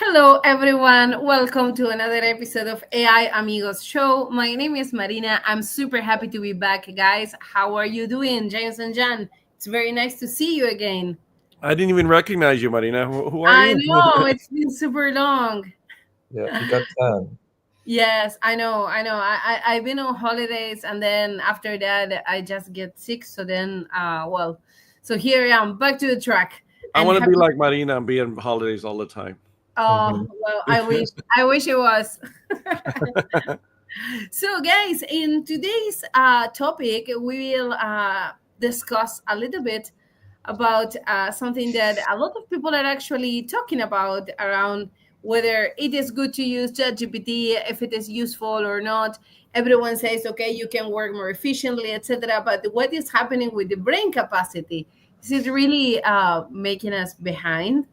Hello, everyone. Welcome to another episode of AI Amigos Show. My name is Marina. I'm super happy to be back, guys. How are you doing, James and Jan? It's very nice to see you again. I didn't even recognize you, Marina. Who are I you? know it's been super long. Yeah, you got 10. Yes, I know. I've been on holidays, and then after that, I just get sick. So then, so here I am, back to the track, I and want to be happy. like Marina and be on holidays all the time. Oh Hmm. well, I wish it was. So, guys, in today's topic, we will discuss a little bit about something that a lot of people are actually talking about around whether it is good to use ChatGPT, if it is useful or not. Everyone says, okay, you can work more efficiently, etc. But what is happening with the brain capacity? Is it really making us behind?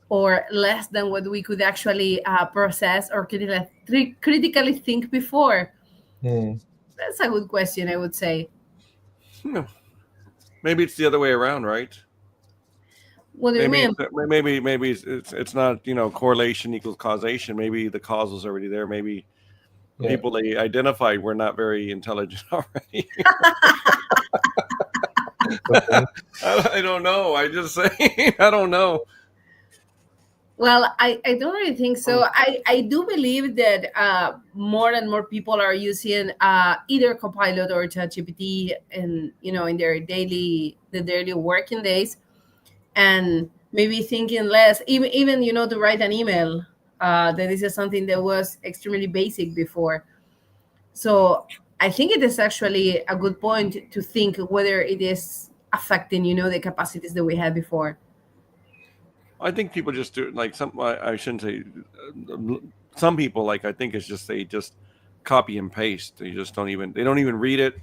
Or less than what we could actually process or critically think before? Hmm. That's a good question, I would say. Hmm. Maybe it's the other way around, right? What do you Maybe mean? it's not correlation equals causation. Maybe the cause was already there. Maybe the Yeah. people they identified were not very intelligent already. Okay. I don't know. I just say I don't know. Well, I don't really think so. Mm. I do believe that more and more people are using either Copilot or ChatGPT in their daily working days, and maybe thinking less, even to write an email. That this is something that was extremely basic before. So I think it is actually a good point to think whether it is affecting, the capacities that we had before. I think people just do like some. I shouldn't say some people like. I think it's just they just copy and paste. They don't even read it.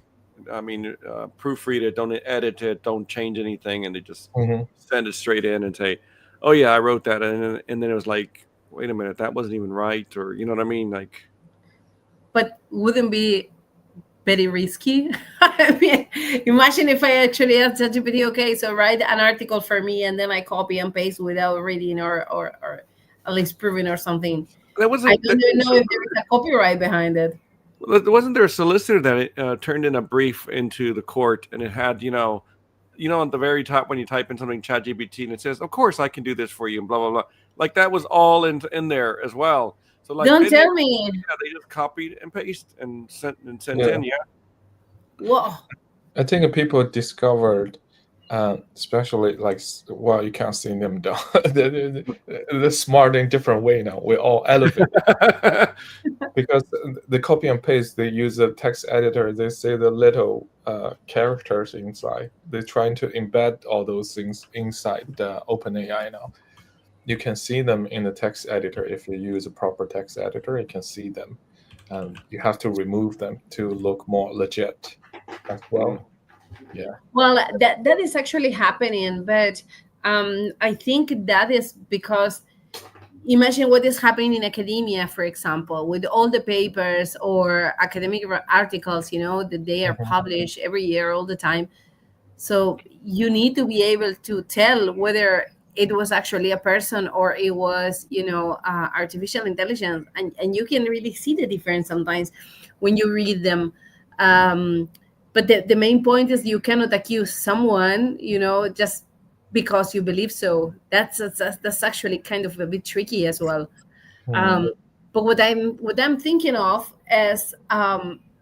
I mean, proofread it. Don't edit it. Don't change anything, and they just Hmm. send it straight in and say, "Oh yeah, I wrote that," and then it was like, "Wait a minute, that wasn't even right," or you know what I mean? Like, But wouldn't be very risky. I mean, imagine if I actually asked ChatGPT, okay, so write an article for me, and then I copy and paste without reading or at least proving or something. that was I a don't even know if there is a copyright behind it. wasn't there a solicitor that turned in a brief into the court, and it had at the very top when you type in something ChatGPT and it says, "Of course I can do this for you," and blah blah blah. Like that was all in there as well. So like Don't they didn't, tell me. yeah, they just copied and pasted and sent Yeah. in. Yeah, Whoa. I think people discovered, especially well, you can't see them down. They're smart in different way now. We're all elevated because the copy and paste, they use a text editor. They say the little characters inside. They're trying to embed all those things inside the OpenAI now. You can see them in the text editor. If you use a proper text editor, you can see them. You have to remove them to look more legit as Mm. well. Yeah. Well, that is actually happening, but I think that is because imagine what is happening in academia, for example, with all the papers or academic articles, that they are Mhm. published every year, all the time. So you need to be able to tell whether it was actually a person or it was, artificial intelligence, and you can really see the difference sometimes when you read them. But the main point is you cannot accuse someone, just because you believe so. That's actually kind of a bit tricky as well. Mm. But what I'm thinking of is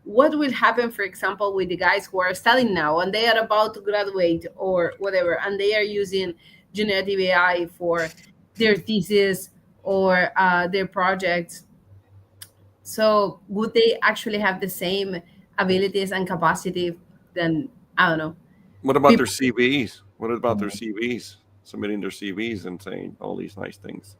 what will happen, for example, with the guys who are studying now and they are about to graduate or whatever, and they are using generative AI for their thesis or their projects. So would they actually have the same abilities and capacity than, I don't know, What about their people? CVs? What about their Mm. CVs? Submitting their CVs and saying all these nice things.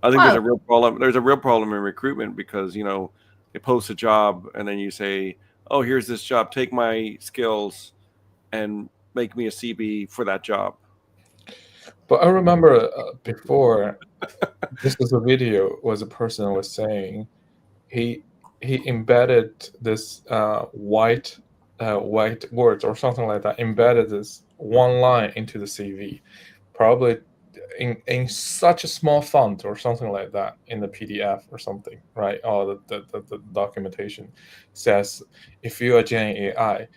I think there's Well, a real problem. There's a real problem in recruitment because they post a job and then you say, "Oh, here's this job. Take my skills and make me a CB for that job." But I remember before this was a video was a person was saying he he embedded this white words or something like that, embedded this one line into the CV. Probably in such a small font or something like that in the PDF or something, right? Or the documentation says, if you are Gen AI,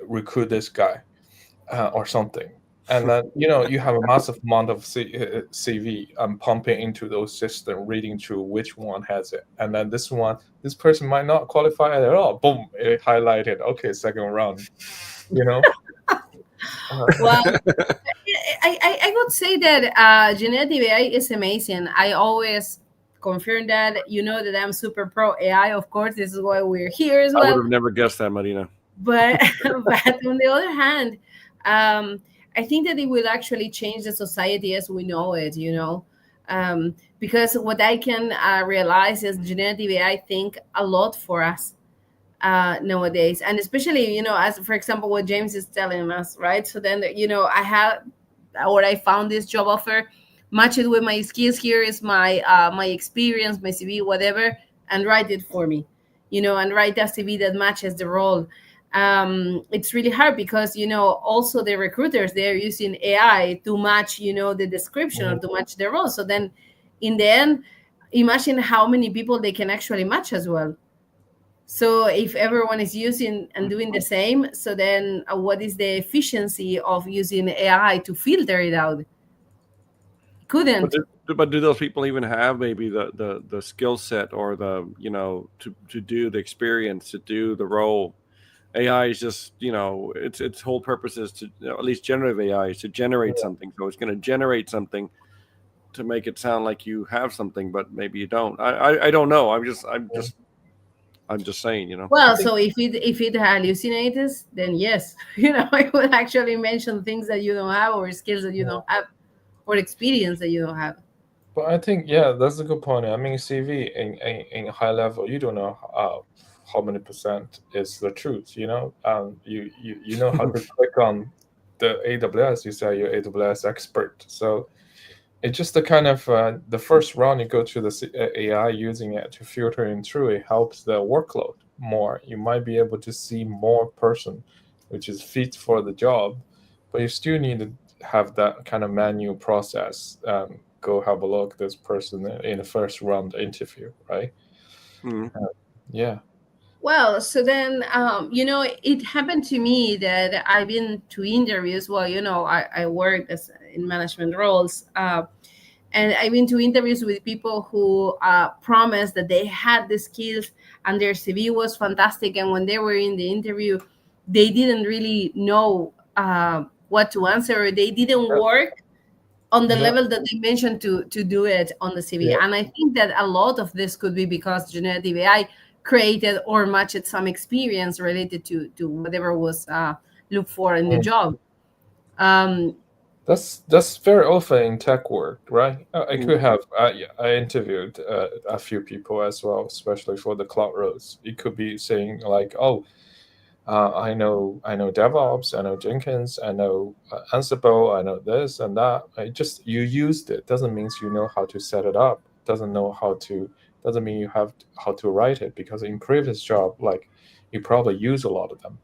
recruit this guy, or something. And then you have a massive amount of CV pumping into those systems, reading through which one has it, and then this person might not qualify at all. Boom, it highlighted. Okay, second round. You know. Well, I would say that generative AI is amazing. I always confirm that. You know that I'm super pro AI. Of course, this is why we're here as I would well. have never guessed that, Marina. But but on the other hand, um, I think that it will actually change the society as we know it. Because what I can realize is generative AI think a lot for us nowadays, and especially as for example what James is telling us, right? So then I have, or I found this job offer, match it with my skills. Here is my experience, my CV, whatever, and write it for me, and write a CV that matches the role. It's really hard because also the recruiters, they're using AI to match the description or Mhm. to match the role. So then in the end, imagine how many people they can actually match as well. So if everyone is using and doing the same, so then what is the efficiency of using AI to filter it out? But Couldn't. but do those people even have maybe the skill set or the to do the experience to do the role? AI is just its whole purpose is to at least generative AI is to generate Yeah. something. So it's going to generate something to make it sound like you have something, but maybe you don't. I don't know. I'm just saying. I Well, think so if it hallucinates, then yes, it would actually mention things that you don't have, or skills that you don't have, or experience that you don't have. But I think, yeah, that's a good point. I mean, CV in high level, you don't know how many percent is the truth. You know how to click on the AWS. You say you're AWS expert, so it's just the kind of the first round you go to the AI using it to filtering through. It helps the workload more. You might be able to see more person, which is fit for the job, but you still need to have that kind of manual process. Go have a look at this person in the first round interview, right? Mm. Yeah. Well, so then, it happened to me that I've been to interviews. Well, I work as in management roles, and I've been to interviews with people who promised that they had the skills and their CV was fantastic. And when they were in the interview, they didn't really know what to answer, or they didn't Yeah. work on the Yeah. level that they mentioned to do it on the CV. Yeah. And I think that a lot of this could be because generative AI created or matched some experience related to whatever was looked for in the Mm. job. Um, That's very often in tech work, right? I Mm. could have I interviewed a few people as well, especially for the cloud roles. It could be saying like, "Oh, I know DevOps, I know Jenkins, I know Ansible, I know this and that." I just you used it doesn't mean you know how to set it up. Doesn't mean you have how to write it because in previous job, like you probably use a lot of them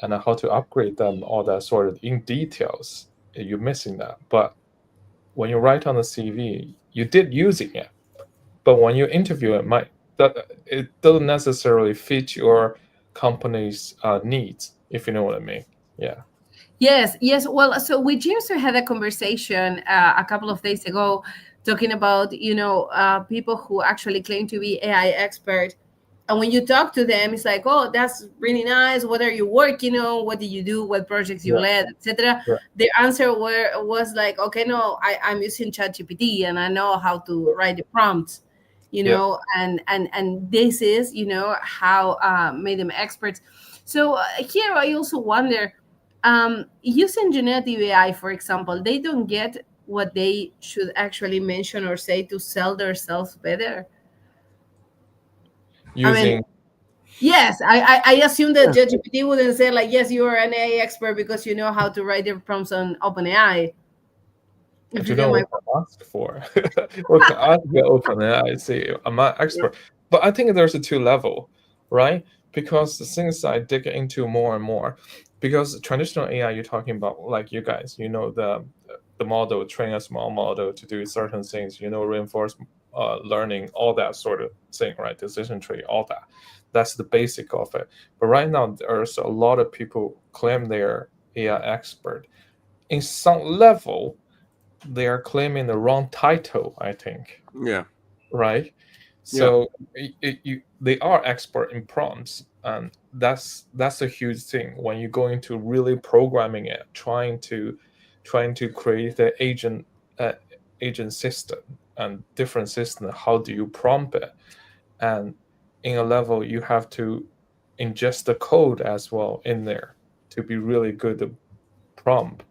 and how to upgrade them, all that sort of in details. You're missing that. But when you write on the CV, you did using it. But when you interview it, it doesn't necessarily fit your company's needs, if you know what I mean. Yeah. yes, yes. Well, so we just had a conversation a couple of days ago talking about people who actually claim to be AI expert. And when you talk to them, it's like, oh, that's really nice. What are you working on? What did you do? What projects you Yeah. led, etc. Yeah. The answer was like, okay, no, I'm using ChatGPT and I know how to write the prompts, Yeah. and this is how made them experts. So here I also wonder, using generative AI, for example, they don't get what they should actually mention or say to sell themselves better. I mean, Using yes, I assume that ChatGPT wouldn't say like, yes, you are an AI expert because you know how to write the prompts on OpenAI. I If you don't get know my what to ask for. What can I ask the open? I see. I'm not expert, but I think there's a two level, right? Because the things I dig into more and more, because traditional AI you're talking about, like you guys, the the model, train a small model to do certain things, reinforcement learning, all that sort of thing, right? Decision tree, all that. That's the basic of it. But right now, there's a lot of people claim they're AI expert. In some level, they are claiming the wrong title, I think, Yeah. right? Yeah. So they are expert in prompts, and that's a huge thing when you go into really programming it, trying to create the agent system and different system. How do you prompt it? And in a level, you have to ingest the code as well in there to be really good at prompt.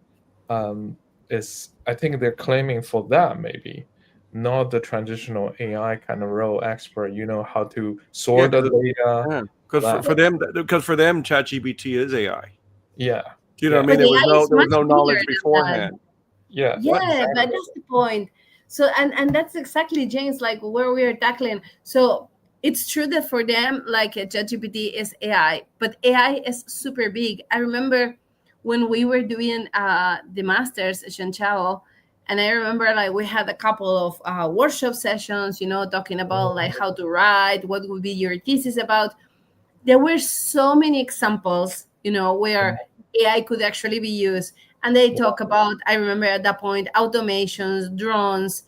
Is I think they're claiming for that, maybe not the traditional AI kind of role expert. How to Yeah. sort the data. Because That for them, ChatGPT is AI. Yeah, You know what I yeah, mean? But AI is There was much no bigger knowledge than that. beforehand. yeah, What? Yeah, but exactly. that's the point. So, and that's exactly, James, like where we are tackling. So it's true that for them, like ChatGPT is AI, but AI is super big. I remember when we were doing the masters, Chao, and I remember like we had a couple of workshop sessions, talking about like how to write, what would be your thesis about. There were so many examples, where AI could actually be used. And they talk about, I remember at that point, automations, drones,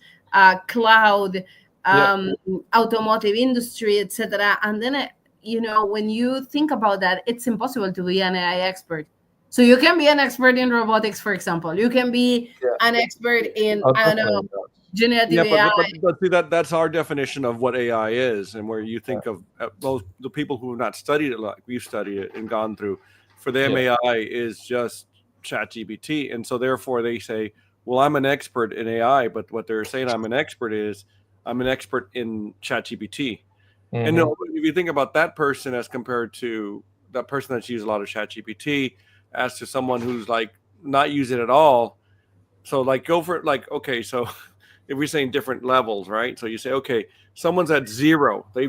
cloud, Yeah, um, automotive industry, etc. And then, when you think about that, it's impossible to be an AI expert. So you can be an expert in robotics, for example. You can be yeah. an expert in, Oh, I don't know, definitely not. generative Yeah, AI. but see that's our definition of what AI is, and where you Yeah, think of most the people who have not studied it like we've studied it and gone through. For them, yeah. AI is just ChatGPT, and so therefore they say, "Well, I'm an expert in AI," but what they're saying I'm an expert is I'm an expert in ChatGPT. And Mm-hmm. no, if you think about that person as compared to that person that's used a lot of ChatGPT, as to someone who's like not use it at all, so like go for it. Like okay, so if we're saying different levels, right? So you say okay, someone's at zero. They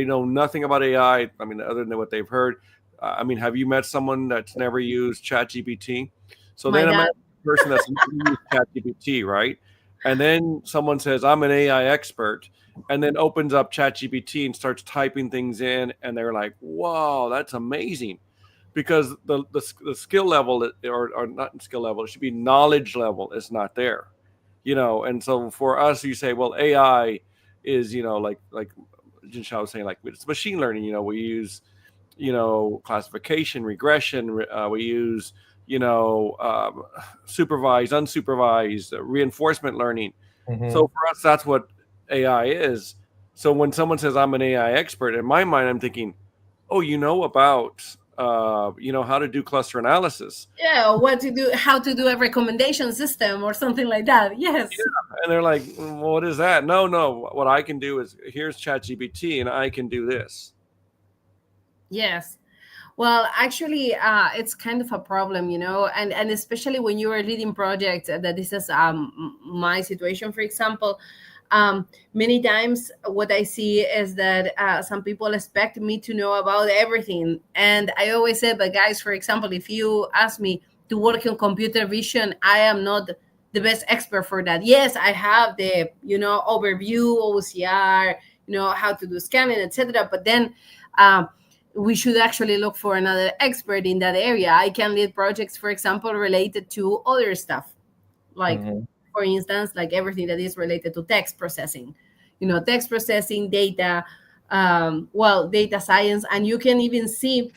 know nothing about AI. I mean, other than what they've heard. I mean, have you met someone that's never used ChatGPT? So My then dad. imagine a person that's never used ChatGPT, right? And then someone says I'm an AI expert, and then opens up ChatGPT and starts typing things in, and they're like, "Wow, that's amazing." Because the skill level or not skill level, it should be knowledge level is not there, and so for us you say well AI is like Jinsha was saying, like it's machine learning. We use classification, regression, we use supervised, unsupervised, reinforcement learning. So Mm-hmm. for us that's what AI is. So when someone says I'm an AI expert, in my mind I'm thinking, oh, about how to do cluster analysis. Yeah, what to do, how to do a recommendation system or something like that. Yes. And they're like, well, what is that? No, no. What I can do is here's ChatGPT and I can do this. Yes. Well, actually, it's kind of a problem, and especially when you are leading projects. That this is my situation, for example. Many times, what I see is that some people expect me to know about everything, and I always say, but guys, for example, if you ask me to work on computer vision, I am not the best expert for that. Yes, I have the overview, OCR, how to do scanning, etc. But then. We should actually look for another expert in that area. I can lead projects, for example, related to other stuff, like, Mm-hmm. for instance, like everything that is related to text processing, text processing, data, data science. And you can even see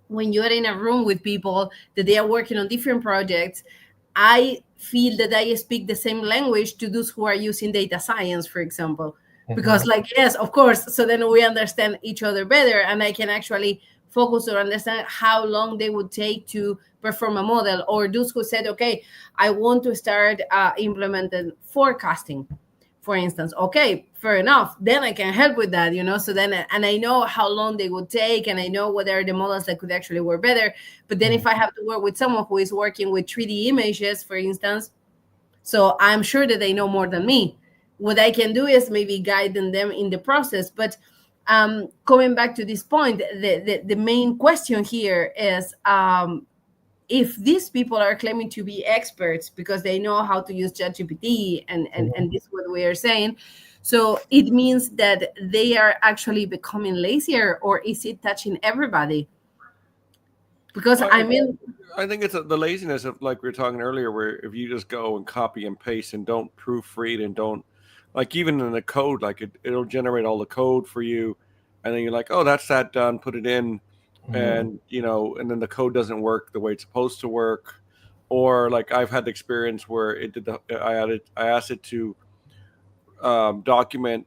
when you're in a room with people that they are working on different projects. I feel that I speak the same language to those who are using data science, for example, Mm-hmm. because, like, yes, of course. So then we understand each other better, and I can actually focus or understand how long they would take to perform a model. Or those who said, okay, I want to start implementing forecasting, for instance. Okay, fair enough, then I can help with that, so then, and I know how long they would take, and I know what are the models that could actually work better. But then if I have to work with someone who is working with 3D images, for instance, so I'm sure that they know more than me. What I can do is maybe guiding them in the process. But coming back to this point, the main question here is, if these people are claiming to be experts because they know how to use ChatGPT and Mhm. this is what we are saying, so it means that they are actually becoming lazier, or is it touching everybody? Because I, I mean, I think it's the laziness of, like we were talking earlier, where if you just go and copy and paste and don't proofread and don't, like, even in the code, like it'll generate all the code for you, and then you're like, oh, that's that done, put it in, Mhm. and and then the code doesn't work the way it's supposed to work, or like I've had the experience where it did I asked it to document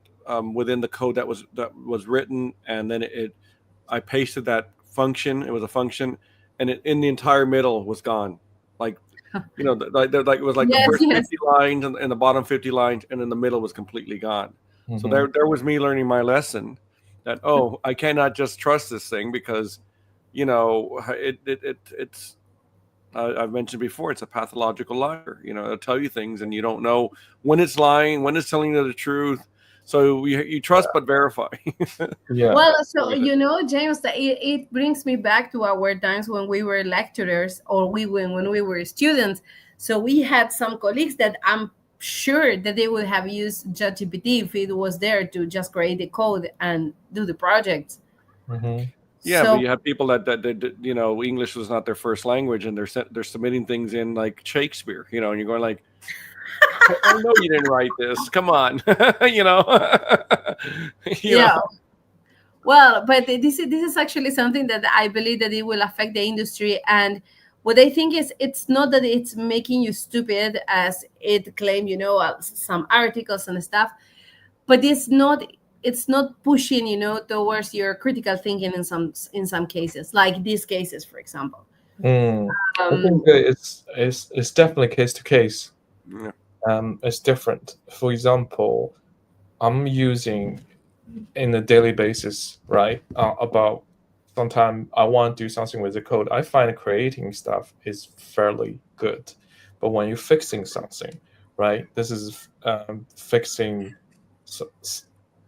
within the code that was written, and then I pasted that function. It was a function, and in the entire middle was gone. Like, like it was like the yes, first yes. 50 lines and the bottom 50 lines, and then the middle was completely gone. So Mhm. there was me learning my lesson that, oh, I cannot just trust this thing because, it's. I've mentioned before, it's a pathological liar. It'll tell you things, and you don't know when it's lying, when it's telling you the truth. So you trust but verify. Yeah. Well, so James, that it brings me back to our times when we were lecturers, or when we were students. So we had some colleagues that I'm sure that they would have used ChatGPT if it was there to just create the code and do the projects. Mhm. Yeah, but So you have people that English was not their first language, and they're submitting things in like Shakespeare, and you're going like, I know you didn't write this. Come on, you know, you know. yeah, well, but this is actually something that I believe that it will affect the industry. And what I think is, it's not that it's making you stupid as it claimed, some articles and stuff, but it's not pushing, towards your critical thinking in some cases, like these cases, for example. Mm. I think Um, it's definitely case to case. Yeah. It's different. For example, I'm using in a daily basis, right? About sometime I want to do something with the code. I find creating stuff is fairly good, but when you're fixing something, right? This is fixing so,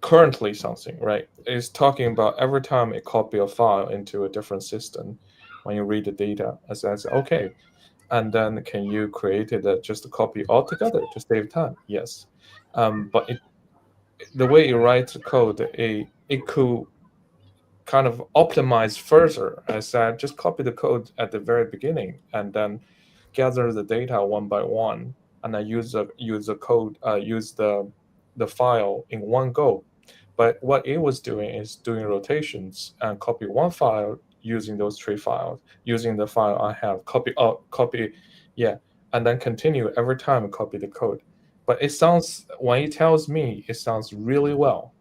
currently something, right? It's talking about every time it copy a file into a different system. When you read the data, I says, okay, and then can you create it just a copy altogether to save time? Yes, but the way you write the code, it could kind of optimize further. I said, just copy the code at the very beginning and then gather the data one by one, and then use the code, use the file in one go. But what it was doing is doing rotations and copy one file using those three files, using the file I have, copy, yeah, and then continue every time and copy the code. But it sounds, when it tells me, it sounds really well.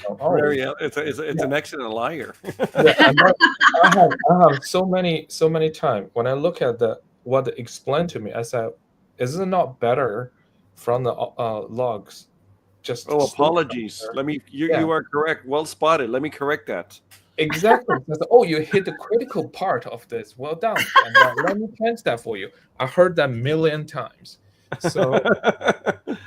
Oh, Very. It's yeah, an excellent liar. yeah, and then I have so many times when I look at the what they explained to me, I said, "Is it not better from the logs just Oh, state apologies. there?" Let me. You Yeah, you are correct. Well spotted. Let me correct that. exactly. I said, oh, you hit the critical part of this. Well done. And let me change that for you. I heard that million times. So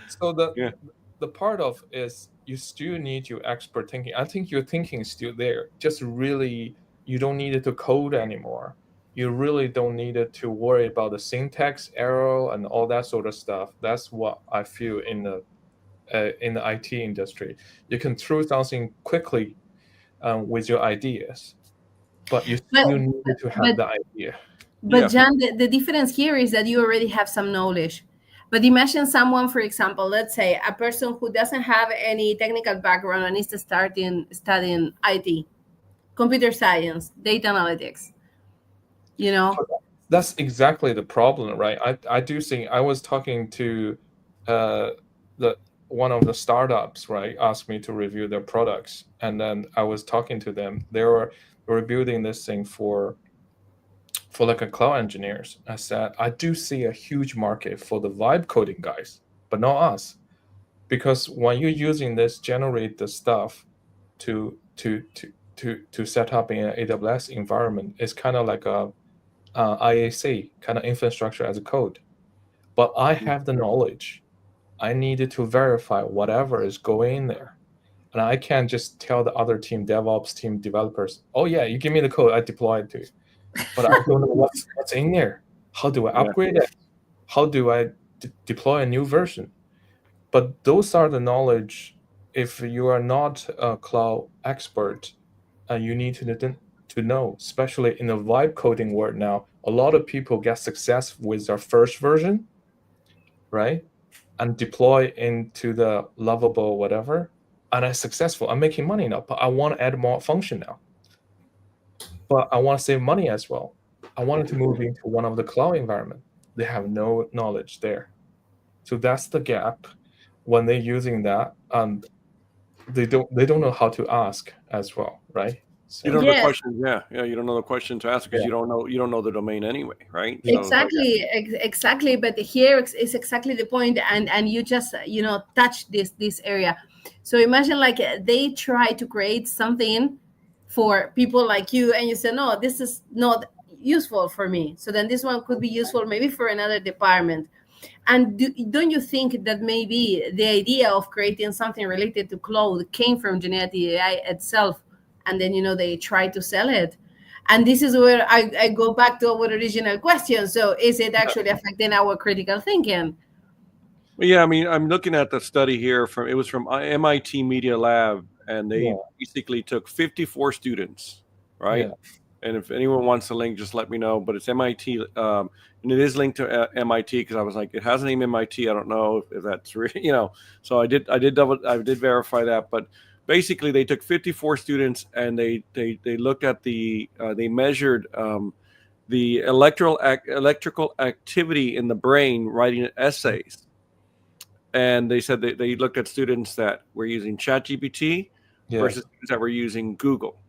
so Yeah. the part of is you still need your expert thinking. I think your thinking is still there. Just really, you don't need it to code anymore. You really don't need it to worry about the syntax error and all that sort of stuff. That's what I feel in the IT industry. You can throw something quickly with your ideas, but you but still need to have but the idea. But Yeah. Jan, the difference here is that you already have some knowledge. But imagine someone, for example, let's say a person who doesn't have any technical background and is studying IT, computer science, data analytics. You know, That's exactly the problem, right? I do think I was talking to uh, the one of the startups, right, asked me to review their products, and then I was talking to them. They were building this thing for like a cloud engineers. I said I do see a huge market for the vibe coding guys, but not us, because when you're using this generate the stuff to set up in an AWS environment, it's kind of like a IAC kind of infrastructure as a code. But I have the knowledge. I needed to verify whatever is going in there. And I can't just tell the other team, DevOps team, developers, oh yeah, you give me the code, I deploy it to you. but I don't know what's in there. How do I Yeah. upgrade it? How do I deploy a new version? But those are the knowledge. If you are not a cloud expert, you need to know, especially in the vibe coding world now. A lot of people get success with their first version, right? And deploy into the lovable whatever, and I'm successful. I'm making money now, but I want to add more function now. But I want to save money as well. I wanted to move into one of the cloud environment. They have no knowledge there. So that's the gap when they're using that, and they don't know how to ask as well, right? You don't So know the Yes, question. Yeah, yeah. You don't know the question to ask because yeah, you don't know the domain anyway, right? yeah, So it's like, exactly, exactly. But here is exactly the point, and you just touch this area. So imagine like they try to create something for people like you, and you say, no, this is not useful for me. So then this one could be useful maybe for another department. And don't you think that maybe the idea of creating something related to cloud came from generative AI itself, and then they try to sell it? And this is where I go back to our original question. So is it actually affecting our critical thinking? yeah. I mean, I'm looking at the study here from it was from MIT Media Lab, and they yeah, basically took 54 students, right? yeah. And if anyone wants the link, just let me know. But it's MIT, and it is linked to MIT because I was like, it has a name MIT. I don't know if that's real, So I did verify that. But basically, they took 54 students and they looked at they measured the electrical activity in the brain writing essays, and they said they looked at students that were using ChatGPT Yeah. versus students that were using Google.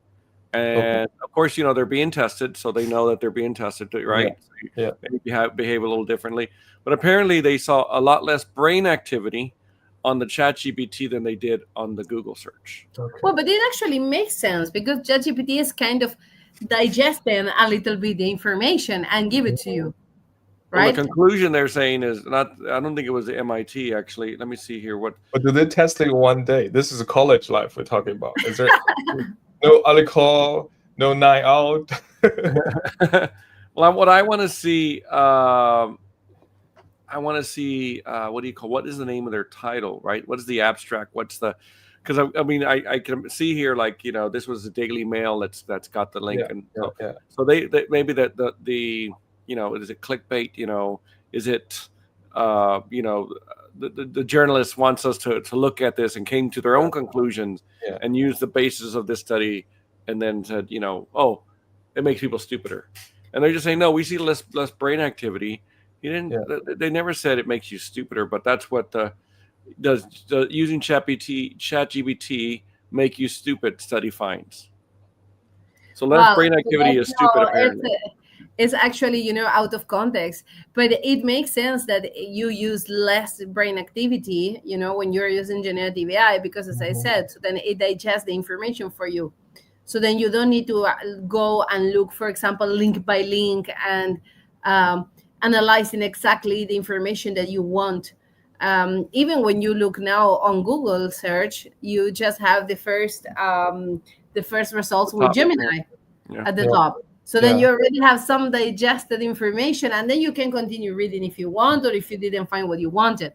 Okay. And of course, they're being tested, so they know that they're being tested, Yeah. right? So Yeah. maybe behave a little differently. But apparently, they saw a lot less brain activity on the ChatGPT than they did on the Google search. Okay. Well, but it actually makes sense because ChatGPT is kind of digesting a little bit the information and give it to Mhm. you, Well, the right? conclusion they're saying is not. I don't think it was the MIT actually. Let me see here. What? But do they test it one day? This is a college life we're talking about. Is there no alcohol, no night out? Well, what I want to see. I want to see what do you call what is the name of their title, right? What is the abstract? What's the because I mean I can see here like this was the Daily Mail that's got the link Yeah. and Yeah. Yeah. so they maybe that the is it clickbait, is it the journalist wants us to look at this and came to their own conclusions Yeah. and used the basis of this study and then said oh, it makes people stupider, and they're just saying no, we see less brain activity. He didn't. Yeah. They never said it makes you stupider, but that's what does using ChatGPT make you stupid? Study finds. So less Well, brain but activity is stupid, apparently. it's actually out of context, but it makes sense that you use less brain activity when you're using generative AI, because as I Mhm. said, so then it digests the information for you. So then you don't need to go and look, for example, link by link, and analyzing exactly the information that you want. Even when you look now on Google search, you just have the first results with Top result. Gemini Yeah. at the Yeah. top. So then Yeah. you already have some digested information, and then you can continue reading if you want, or if you didn't find what you wanted.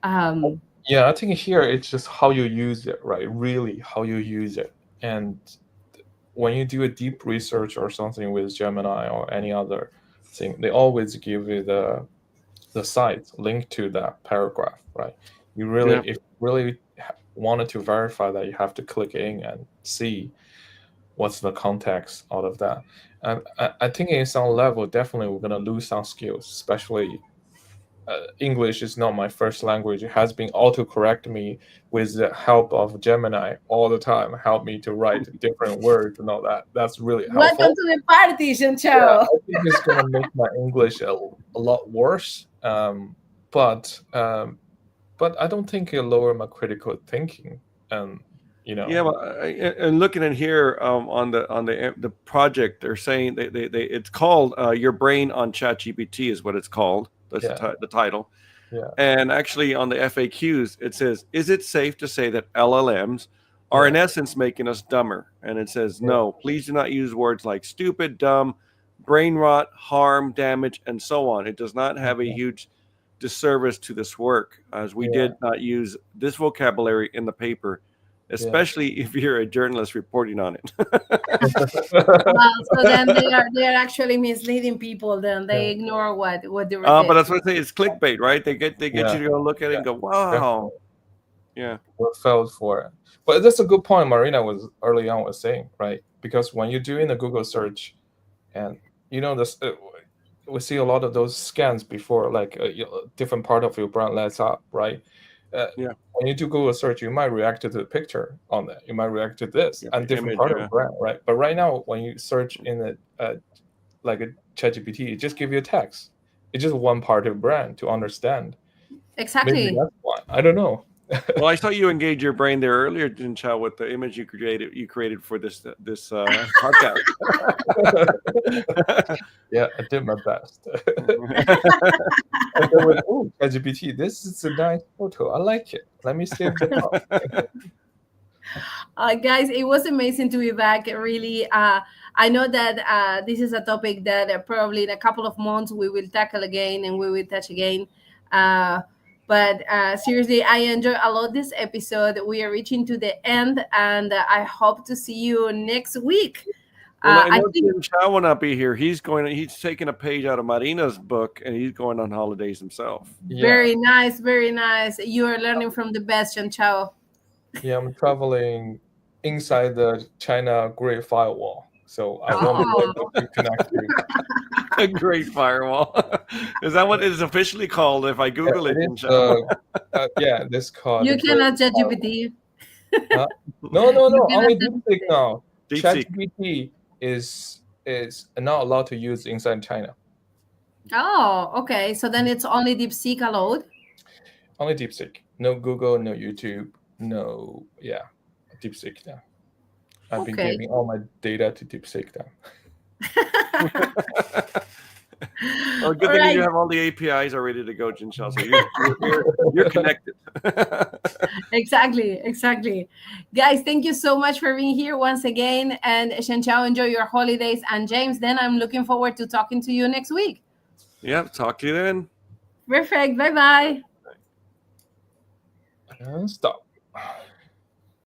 Um, Yeah. I think here it's just how you use it, right? Really, how you use it. And when you do a deep research or something with Gemini or any other thing, they always give you the site linked to that paragraph, right? You really, Yeah. if you really wanted to verify that, you have to click in and see what's the context out of that. And I think in some level, definitely we're gonna lose some skills, especially English is not my first language. It has been autocorrect me with the help of Gemini all the time, help me to write different words and all that. That's really welcome helpful. to the party, Yeah, Jean-Chao. I think it's gonna make my English a lot worse. But I don't think it'll lower my critical thinking. Um, you Yeah, know, well, and looking at here on the project, they're saying it's called Your Brain on ChatGPT is what it's called. That's yeah, the title. yeah, And actually, on the FAQs, it says, "Is it safe to say that LLMs are in Yeah. essence making us dumber. And it says, Yeah. no, please do not use words like stupid, dumb, brain rot, harm, damage, and so on. It does not have a Mhm. huge disservice to this work, as we Yeah. did not use this vocabulary in the paper, Yeah. especially if you're a journalist reporting on it. So then they are actually misleading people. Then Yeah. they ignore what they But did. that's what I say. It's clickbait, right? They get Yeah. you to go look at it Yeah. and go, Definitely. wow. Yeah. What fell for it. But that's a good point Marina was early on was saying, right? Because when you're doing a Google search, and this, we see a lot of those scans before, like different part of your brand lights up, right? Uh, Yeah. when you do Google search, you might react to the picture on that. You might react to this Yeah. and The different image. part of the Yeah. brand, right? But right now, when you search in like a ChatGPT, it just give you a text. It's just one part of brand to understand. Maybe Exactly. that's why. I don't know. Well, I saw you engage your brain there earlier, Jin Chao, with the image you created for this podcast. Yeah, I did my best. And then with, oh, ChatGPT, this is a nice photo. I like it. Let me save the file. Guys, it was amazing to be back. Really, I know that this is a topic that probably in a couple of months we will tackle again and we will touch again. Uh, but seriously, I enjoy a lot this episode. We are reaching to the end, and I hope to see you next week. Well, I I know think Jin Chao will not be here. He's taking a page out of Marina's book, and he's going on holidays himself. Yeah, very nice, very nice. You are learning from the best, Chanchao. yeah, I'm traveling inside the China Great Firewall, so I won't be Oh, able to connect to. A great firewall. Is that what it is officially called? If I Yeah, Google it it, is. Jin Chao. Yeah, this called the you Great cannot Firewall. ChatGPT. Huh? No, no, You no. cannot Only DeepSeek ChatGPT. now. DeepSeek. ChatGPT is not allowed to use inside China. Oh, okay. So then it's only DeepSeek allowed. Only DeepSeek. No Google, no YouTube, no, yeah, DeepSeek now. I've been Okay. giving all my data to DeepSeek now. Well, good All thing right. you have all the APIs are ready to go, Jin Chao. So you're connected. Exactly. Exactly. Guys, thank you so much for being here once again. And Shanchao, enjoy your holidays. And James, then I'm looking forward to talking to you next week. Yeah. Talk to you then. Perfect. Bye bye. And stop.